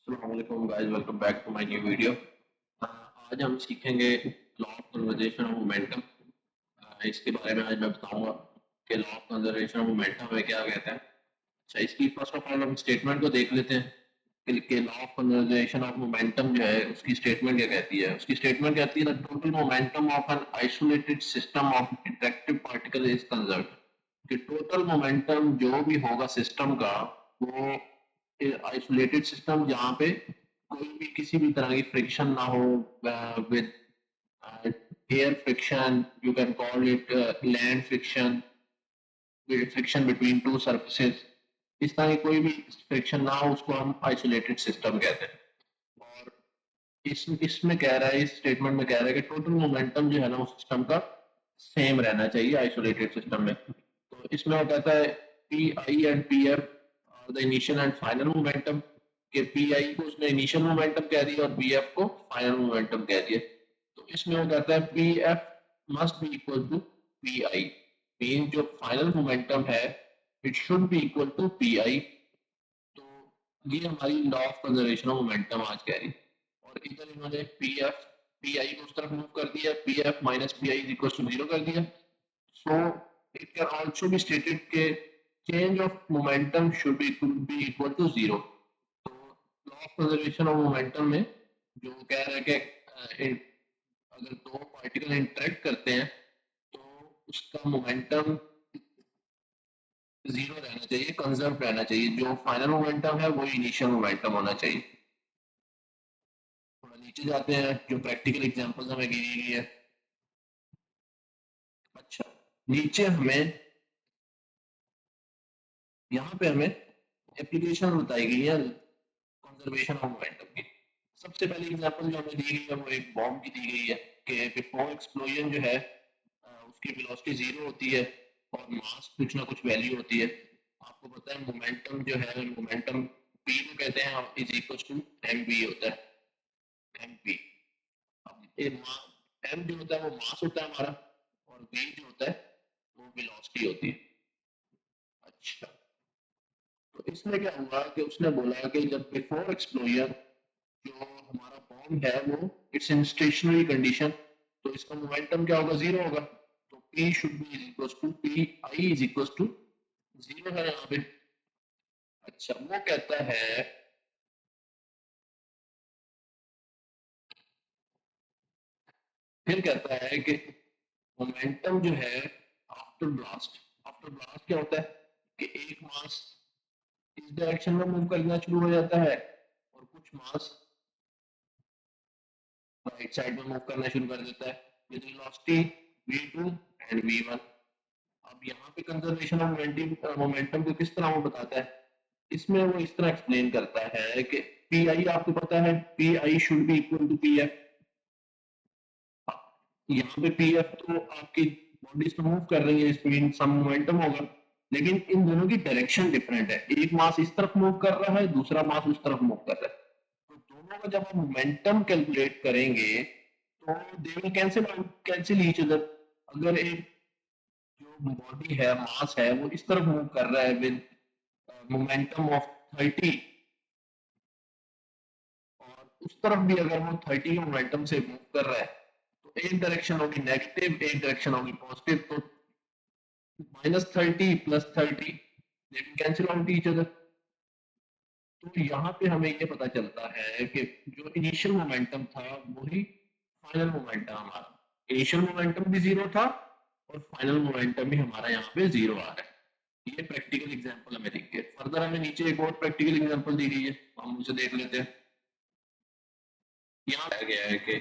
अस्सलामुअलैकुम guys, welcome back to my new video. आज हम सीखेंगे law of conservation of momentum. इसके बारे में आज मैं बताऊंगा कि law of conservation of momentum में क्या कहता है। अच्छा, इसकी फर्स्ट ऑफ ऑल हम स्टेटमेंट को देख लेते हैं कि law of conservation of momentum जो है उसकी स्टेटमेंट क्या कहती है। उसकी स्टेटमेंट कहती है the total momentum of an isolated system of interactive particle is conserved. कि टोटल मोमेंटम जो भी होगा सिस्टम का, वो आइसोलेटेड सिस्टम जहाँ पे कोई भी किसी भी तरह की फ्रिक्शन ना हो with air friction, you can call it land friction, friction between two surfaces, इस तरह की कोई भी फ्रिक्शन ना हो उसको हम आइसोलेटेड सिस्टम कहते हैं। और इसमें कह रहा है, इस स्टेटमेंट में कह रहा है कि टोटल मोमेंटम जो है ना उस सिस्टम का सेम रहना चाहिए आइसोलेटेड सिस्टम में। तो इसमें वो कहता है P I and P F are the initial and final momentum. के पी आई को उसने इनिशियल मोमेंटम कह दिया और पी एफ को फाइनल मोमेंटम कह दिया। तो इसमें वो कहता है P F must be equal to P I, mean जो फाइनल मोमेंटम है it should be equal to P I. तो ये हमारी law of conservation of momentum आज कह रही। और इधर इन्होंने पी आई को उस तरफ मूव कर दिया, P F minus P I equal to zero कर दिया। So it can also be stated के change of momentum should be equal to zero। तो law of conservation of momentum में जो कह रहा है कि अगर दो पार्टिकल इंटरेक्ट करते हैं तो उसका मोमेंटम जीरो रहना चाहिए, कंजर्व रहना चाहिए। जो फाइनल मोमेंटम है वो इनिशियल मोमेंटम होना चाहिए। थोड़ा नीचे जाते हैं, जो प्रैक्टिकल एग्जांपल्स हमें दी गई है। अच्छा, नीचे हमें यहाँ पे हमें एप्लीकेशन बताई गई है कंजर्वेशन ऑफ मोमेंटम की। सबसे पहली एग्जांपल जो हमें दी गई है वो एक बॉम्ब की दी गई है कि बिफोर एक्सप्लोजन जो है उसकी वेलोसिटी जीरो होती है और मास कुछ ना कुछ वैल्यू होती है। आपको पता है मोमेंटम जो है, मोमेंटम पी को कहते हैं is equal to M B होता है, एम पी। अब एम जो होता है वो मास होता है हमारा, और वी जो होता है वो वेलोसिटी होती है। अच्छा, तो इसमें क्या हुआ कि उसने बोला कि जब बिफोर एक्सप्लोजन जो हमारा बॉम्ब है वो इट्स इन स्टेशनरी कंडीशन, तो इसका मोमेंटम क्या होगा, जीरो होगा। तो P should be is equal to P I is equal to zero है यहाँ पे। अच्छा, वो कहता है फिर कहता है कि मोमेंटम जो है आफ्टर ब्लास्ट क्या होता है कि एक मास इस डायरेक्शन में मूव करना शुरू हो जाता है और कुछ मास राइट साइड में मूव करना शुरू कर देता है with velocity v2 and v1। अब यहाँ पे कंजर्वेशन ऑफ मोमेंटम को किस तरह वो बताता है, इसमें वो इस तरह एक्सप्लेन करता है कि पी आई आपको पता है P I should be equal to P F. यहाँ पे पी एफ तो आपकी बॉडीज तो मूव कर रही है, इसमें सम मोमेंटम होगा, लेकिन इन दोनों की डायरेक्शन डिफरेंट है। एक मास इस तरफ मूव कर रहा है, दूसरा मास उस तरफ मूव कर रहा है। तो दोनों का जब हम मोमेंटम कैलकुलेट करेंगे तो they will cancel each other. अगर एक जो बॉडी है, मास है, वो इस तरफ मूव कर रहा है विद मोमेंटम ऑफ 30, और उस तरफ भी अगर वो 30 के मोमेंटम से मूव कर रहा है तो एक डायरेक्शन होगी नेगेटिव, एक डायरेक्शन होगी पॉजिटिव। तो -30 +30 they will cancel out each other. तो यहाँ पे हमें ये पता चलता है कि जो इनिशियल मोमेंटम था वही फाइनल मोमेंटम हमारा, इनिशियल मोमेंटम भी जीरो था और फाइनल मोमेंटम भी हमारा यहाँ पे जीरो आ रहा है। ये प्रैक्टिकल एग्जांपल हमें दिख गया। फर्दर हमें नीचे एक और प्रैक्टिकल एग्जांपल दी गई है, हम उसे देख लेते हैं। यहाँ बताया गया है कि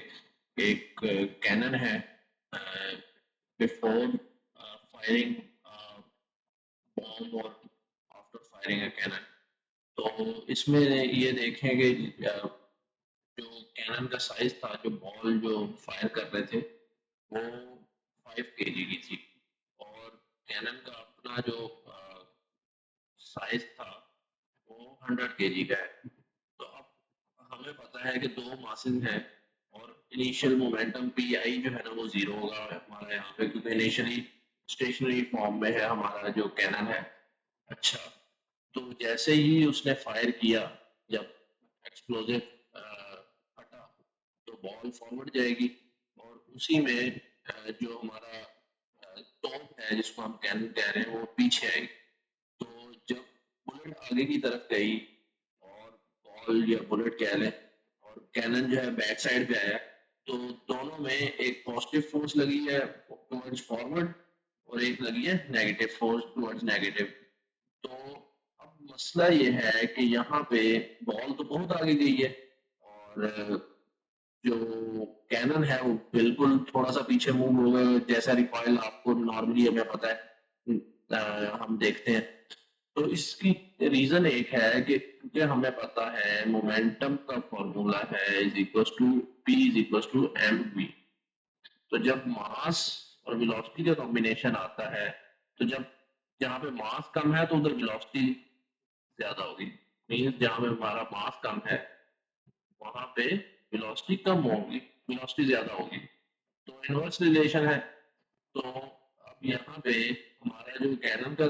एक कैनन है, बिफोर फायरिंग बॉम्ब और आफ्टर फायरिंग अ कैनन। तो इसमें ये देखेंगे जो कैनन का साइज था, जो बॉल जो फायर कर रहे थे वो 5 kg की थी, और कैनन का अपना जो साइज था वो 100 kg का है। तो अब हमें पता है कि दो मासेस हैं और इनिशियल मोमेंटम पी आई जो है ना वो जीरो होगा हमारा यहाँ पे, क्योंकि इनिशियली स्टेशनरी फॉर्म में है हमारा जो कैनन है। अच्छा, तो जैसे ही उसने फायर किया, जब एक्सप्लोजिव हटा तो बॉल फॉरवर्ड जाएगी और उसी में जो हमारा टॉप है जिसको हम कैनन कह रहे हैं वो पीछे आएगी। तो जब बुलेट आगे की तरफ गई और बॉल या बुलेट कह लें और कैनन जो है बैक साइड पे आया तो दोनों में एक पॉजिटिव फोर्स लगी है टुवर्ड्स फॉरवर्ड और एक लगी है नेगेटिव फोर्स टुवर्ड्स नेगेटिव। तो अब मसला ये है कि यहाँ पे बॉल तो बहुत आगे गई है और जो कैनन है वो बिल्कुल थोड़ा सा पीछे मूव हो गए जैसा रिकॉइल आपको नॉर्मली हमें पता है हम देखते हैं। तो इसकी रीजन एक है कि क्योंकि हमें पता है मोमेंटम का फॉर्मूला है is equal to P is equal to M V. तो जब मास और वेलोसिटी का कॉम्बिनेशन आता है तो जब जहाँ पे मास कम है तो उधर वेलोसिटी ज्यादा होगी। मीन्स जहाँ पे हमारा मास कम है वहां पे वेलोसिटी कम होगी वेलोसिटी ज्यादा होगी। तो इनवर्स रिलेशन है। तो अब यहाँ पे हमारा जो कैनन का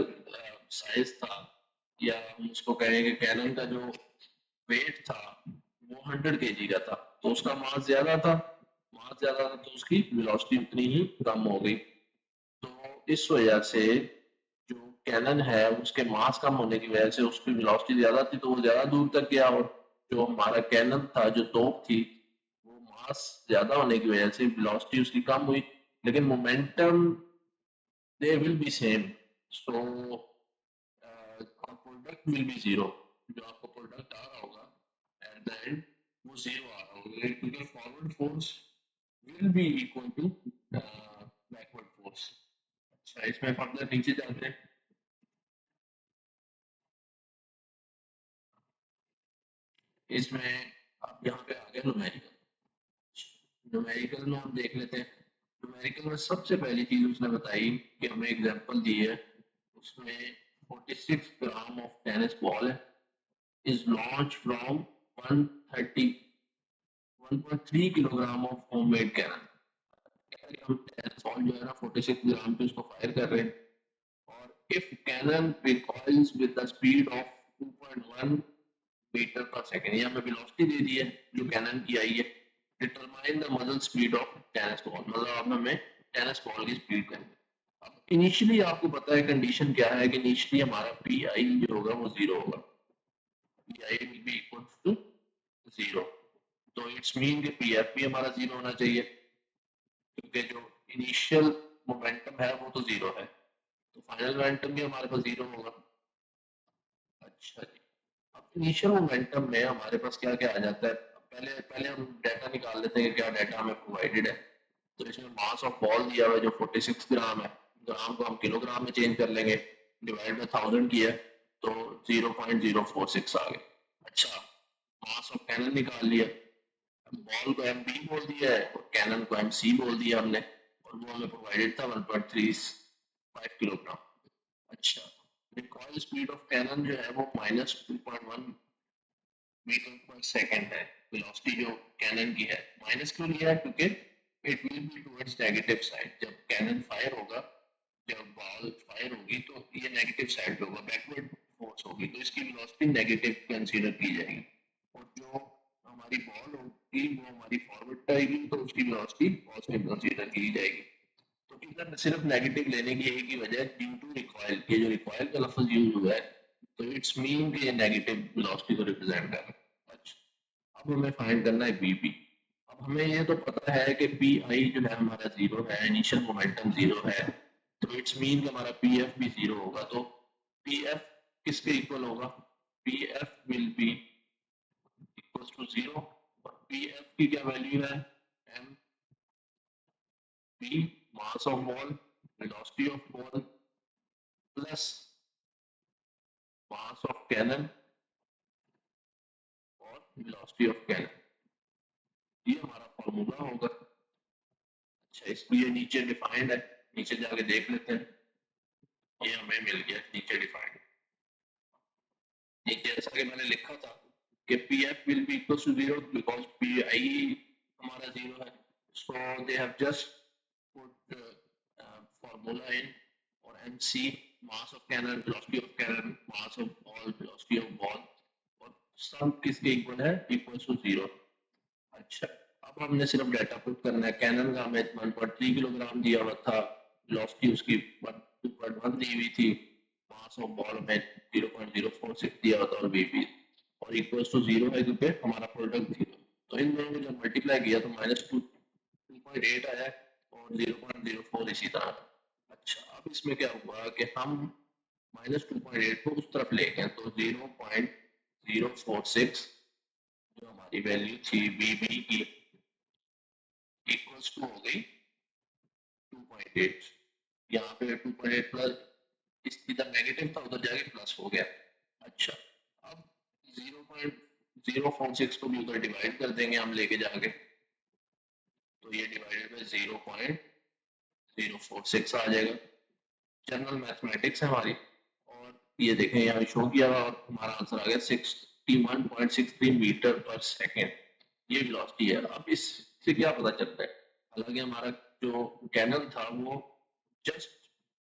साइज था या हम उसको कहेंगे कैनन का जो वेट था वो 100 kg का था तो उसका मास ज्यादा था तो उसकी वेलोसिटी उतनी ही कम हो गई। तो इस वजह से जो कैनन है उसके मास कम होने की वजह से उसकी वेलोसिटी ज्यादा थी तो वो ज्यादा दूर तक गया और जो हमारा कैनन था जो तोप थी वो मास ज्यादा होने की वजह से वेलोसिटी उसकी कम हुई लेकिन momentum they will be same. So product will be zero. जो आपका प्रोडक्ट आ रहा होगा एट द एंड वो जीरो आ रहा होगा क्योंकि forward force will be equal to backward force. अच्छा इसमें फर्दर नीचे जाते हैं। इसमें आप यहाँ पे आ गए न्यूमेरिकल। न्यूमेरिकल में हम देख लेते हैं। न्यूमेरिकल में सबसे पहली चीज उसने बताई कि हमें एग्जांपल दी है उसमें 46 ग्राम ऑफ टेनिस बॉल है is launched from 130 1.3 kilogram of homemade cannon. हम टेनिस बॉल जो है ना 46 ग्राम पे उसको फायर कर रहे हैं और if cannon recoils with the speed of 2.1 metre पर सेकंड ये हमें वेलोसिटी दे दी है जो कैनन की आई है। डिटरमाइन द मजल स्पीड ऑफ टेनिस बॉल मतलब अब हमें टेनिस बॉल की स्पीड करनी है। अब इनिशियली आपको पता है कंडीशन क्या है कि इनिशियली हमारा पी आई जो होगा वो जीरो होगा। P I will be equal to zero. तो इट्स मीन कि पी एफ भी हमारा जीरो होना चाहिए क्योंकि जो इनिशियल मोमेंटम है वो तो जीरो है तो फाइनल मोमेंटम भी हमारे पास जीरो होगा। अच्छा जी। अब इनिशियल मोमेंटम में हमारे पास क्या क्या आ जाता है पहले पहले हम डाटा निकाल लेते हैं कि क्या डाटा हमें प्रोवाइडेड है। तो इसमें मास ऑफ बॉल दिया हुआ है जो 46 ग्राम है। ग्राम को हम किलोग्राम में चेंज कर लेंगे डिवाइड बाय 1000 किया तो 0.046 आ गए। अच्छा मास ऑफ कैनन निकाल लिया। बॉल को एम बी बोल दिया है और कैनन को एम सी बोल दिया हमने और वो हमें प्रोवाइडेड था 1.35 किलोग्राम। अच्छा रिकॉइल स्पीड ऑफ कैनन जो है वो -2.1 मीटर पर सेकंड है। वेलोसिटी जो कैनन की है माइनस क्यों लिया है क्योंकि it will be towards negative side. जब कैनन फायर होगा जब बॉल फायर होगी तो ये नेगेटिव साइड पे होगा बैकवर्ड फोर्स होगी तो इसकी वेलोसिटी नेगेटिव कंसीडर की जाएगी और जो हमारी बॉल होगी वो हमारी फॉरवर्ड आएगी तो उसकी वेलोसिटी पॉजिटिव कंसीडर की जाएगी। तो इधर सिर्फ नेगेटिव लेने की एक ही वजह है ड्यू टू रिकॉइल। ये जो रिकॉइल का लफ्ज यूज हुआ है तो इट्स मीन कि ये नेगेटिव वेलोसिटी को रिप्रेजेंट कर रहा है। अच्छा अब हमें फाइंड करना है बीपी। अब हमें ये तो पता है कि पी आई जो है हमारा जीरो है इनिशियल मोमेंटम जीरो है तो इट्स मीन कि हमारा पी एफ भी जीरो होगा। तो पी एफ किसके इक्वल होगा P F will be equal to zero और पी एफ की क्या वैल्यू है M P mass of ball velocity of ball plus mass of cannon और वेलोसिटी ऑफ कैनन ये हमारा फॉर्मूला होगा। अच्छा इसको ये नीचे डिफाइंड है नीचे जाके देख लेते हैं। ये हमें मिल गया नीचे डिफाइंड। नीचे जैसा कि मैंने लिखा था कि P F will be equal to zero because P I हमारा जीरो है। So they have just put formula in और M C mass of cannon velocity of cannon mass of ball velocity of ball और सम किसके equal है, equal to 0। अच्छा, अब हमने सिर्फ डाटा पुट करना है। कैनन का हमें 1.3 किलोग्राम दिया हुआ था, वेलोसिटी उसकी 2.1 दी हुई थी, मास ऑफ बॉल में 0.046 दिया हुआ था और वीबी और इक्वल टू 0 है क्योंकि हमारा प्रोडक्ट 0। तो इन दोनों को जब मल्टीप्लाई किया तो -2.8 आया और 0.04 इसी तरह। अच्छा, अब इसमें क्या हुआ कि हम -2.8 को उस तरफ ले गए तो 0.046 जो हमारी वैल्यू थी बीबी की इक्वल्स टू हो गई 2.8। यहाँ पे 2.8 प्लस इधर नेगेटिव था उधर जाके प्लस हो गया। अच्छा, अब 0.046 को भी उधर डिवाइड कर देंगे हम लेके जाके, तो ये डिवाइडेड बाय 0.046 आ जाएगा। जनरल मैथमेटिक्स है हमारी, और ये देखें यहाँ शो किया हुआ और हमारा आंसर आ गया 61.63 मीटर पर सेकेंड। ये वेलोसिटी है। अब इससे क्या पता चलता है, हालांकि हमारा जो कैनन था वो जस्ट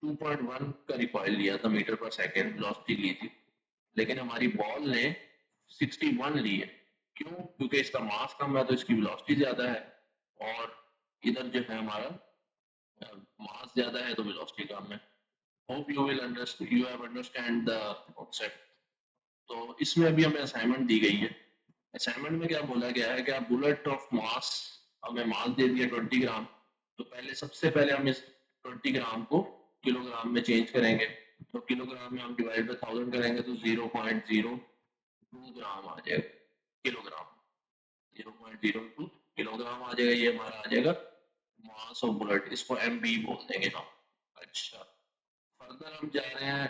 2.1 का रिकॉइल लिया था मीटर पर सेकेंड वेलोसिटी ली थी, लेकिन हमारी बॉल ने 61 ली है। क्यों? क्योंकि इसका मास कम है तो इसकी वेलोसिटी ज्यादा है, और इधर जो है हमारा मास ज्यादा है तो वेलोसिटी कम है। Hope you have understand the concept. तो इसमें अभी हमें असाइनमेंट दी गई है। असाइनमेंट में क्या बोला गया है कि आप बुलेट ऑफ मास, हमें मास दे दिया 20 ग्राम, तो सबसे पहले हम इस 20 ग्राम को किलोग्राम में चेंज करेंगे। तो किलोग्राम में हम डिवाइड बाय 1000 करेंगे तो 0.02 ग्राम आ जाएगा किलोग्राम। 0.02 किलोग्राम आ जाएगा, ये हमारा आ जाएगा मास ऑफ बुलेट, इसको एमबी बोल देंगे हम। अच्छा, फर्दर हम जा रहे हैं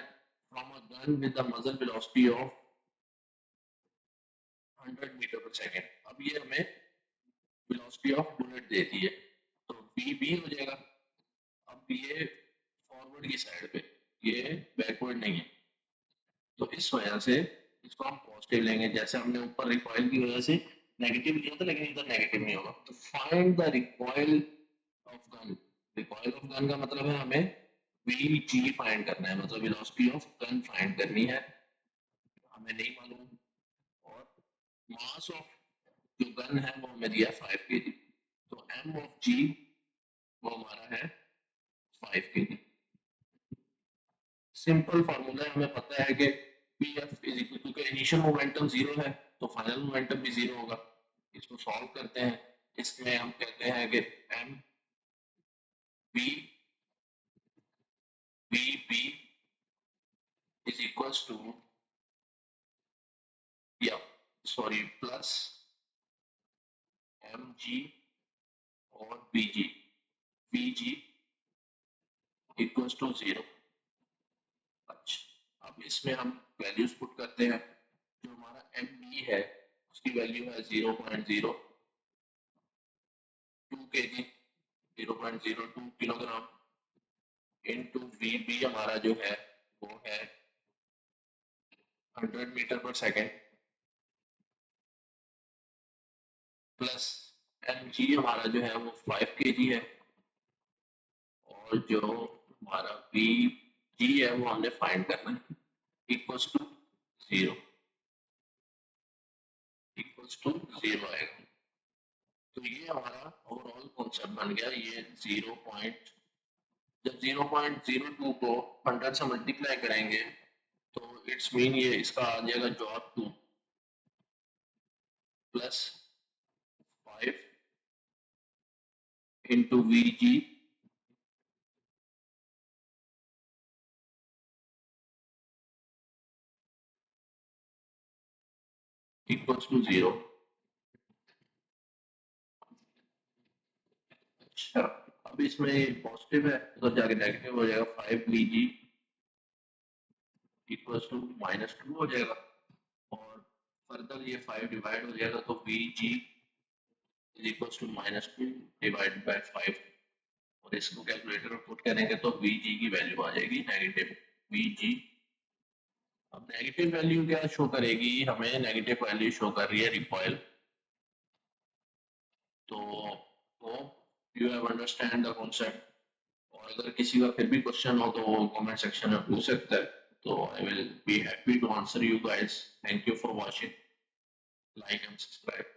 from a gun with the मजल वेलोसिटी ऑफ 100 मीटर पर सेकेंड। अब ये हमें वेलोसिटी ऑफ बुलेट देती है, तो बी बी हो जाएगा। अब ये फॉरवर्ड की साइड पे, ये बैकवर्ड नहीं है, तो इस वजह से इसको हम पॉजिटिव लेंगे। जैसे हमने ऊपर रिकॉइल की वजह से नेगेटिव लिया था, लेकिन इधर नेगेटिव नहीं होगा। तो find the recoil of gun. Recoil of gun का मतलब है हमें वी जी फाइंड करना है, मतलब वेलोसिटी ऑफ गन फाइंड करनी है, हमें नहीं मालूम। और मास ऑफ जो गन है वो हमें दिया 5 केजी, तो एम ऑफ जी वो हमारा है 5 केजी। सिंपल फार्मूला है, हमें पता है कि P F is equal to, initial momentum zero है तो फाइनल मोमेंटम भी जीरो होगा। इसको सॉल्व करते हैं। इसमें हम कहते हैं कि M B B B is equals to, या सॉरी प्लस एम जी और B G equals to zero. अच्छा, अब इसमें हम वैल्यूज पुट करते हैं। जो हमारा एम बी है उसकी वैल्यू है 0.02 के जी, 0.02 किलोग्राम, इनटू वी बी हमारा जो है वो है 100 मीटर पर सेकेंड, प्लस एम जी हमारा जो है वो 5 के जी है, और जो हमारा वी जी है वो हमने फाइंड करना है, equals to zero, equals to zero आएगा। तो ये हमारा ओवरऑल कॉन्सेप्ट बन गया। ये 0 पॉइंट, जब 0.02 को 100 से मल्टीप्लाई करेंगे तो इट्स मीन ये इसका आ जाएगा जॉब 2 plus 5 into V G equals to zero. अच्छा, अब इसमें ये पॉजिटिव है उधर जाके नेगेटिव हो जाएगा, 5 वी जी इक्वल्स टू -2 हो जाएगा, और फर्दर ये 5 डिवाइड हो जाएगा तो V G is equals to -2 divide by 5, और इसको कैलकुलेटर में पुट करेंगे तो वी जी की वैल्यू आ जाएगी नेगेटिव वी जी। अब नेगेटिव वैल्यू क्या शो करेगी, हमें नेगेटिव वैल्यू शो कर रही है रिकॉइल। तो hope you have understand the concept, और अगर किसी का फिर भी क्वेश्चन हो तो वो कमेंट सेक्शन में पूछ सकता है, तो I will be happy to answer you guys. Thank you for watching. Like and subscribe.